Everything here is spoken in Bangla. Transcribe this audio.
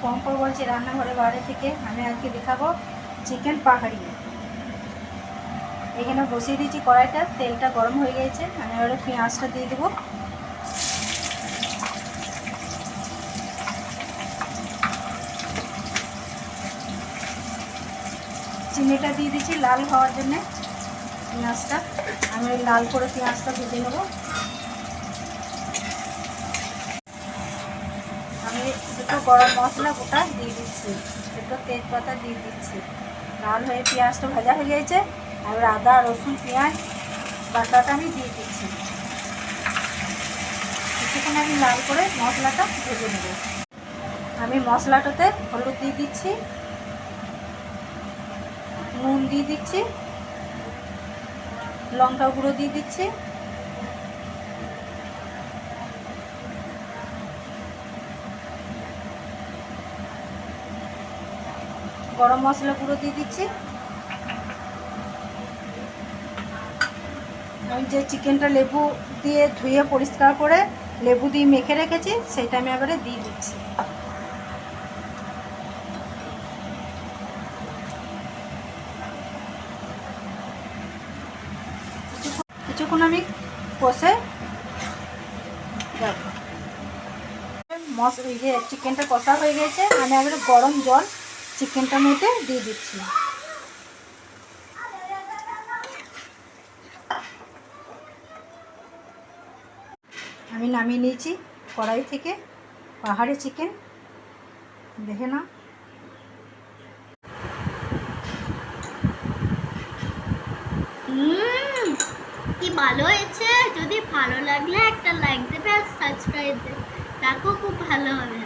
পম্পর বলছি রান্নাঘরে বাইরে থেকে। আমি আজকে দেখাবো চিকেন পাহাড়ি। এখানে বসিয়ে দিয়েছি কড়াইটা, তেলটা গরম হয়ে গেছে। আমি এবারে পেঁয়াজটা দিয়ে দেবো। চিনিটা দিয়ে দিচ্ছি লাল হওয়ার জন্যে। পেঁয়াজটা আমি লাল করে পেঁয়াজটা ভেজে নেবো। আমি দুটো গরম মশলা গোটা দিয়ে দিচ্ছি, দুটো তেজপাতা দিয়ে দিচ্ছি। লাল হয়ে পেঁয়াজটা ভাজা হয়ে গেছে। এবার আদা রসুন পেঁয়াজ বাটাটা আমি দিয়ে দিচ্ছি। কিছুক্ষণ আমি লাল করে মশলাটা ভেজে নেব। আমি মশলাটাতে হলুদ দিয়ে দিচ্ছি, নুন দিয়ে দিচ্ছি, লঙ্কা গুঁড়ো দিয়ে দিচ্ছি, গরম মশলা গুঁড়ো দিয়ে দিচ্ছি। আমি যে চিকেনটা লেবু দিয়ে ধুয়ে পরিষ্কার করে লেবু দিয়ে মেখে রেখেছি সেটা আমি এবারে দিয়ে দিচ্ছি। কিছুক্ষণ আমি কষে রাখবো। চিকেনটা কষা হয়ে গেছে। আমি এবারে গরম জল চিকেনটার মধ্যে দিয়ে দিচ্ছি। আমি নামিয়ে নিয়েছি কড়াই থেকে পাহাড়ি চিকেন, দেখে না। কি ভালো হয়েছে। যদি ভালো লাগলে একটা লাইক দেবে আর সাবস্ক্রাইব দেবে, দেখো খুব ভালো হবে।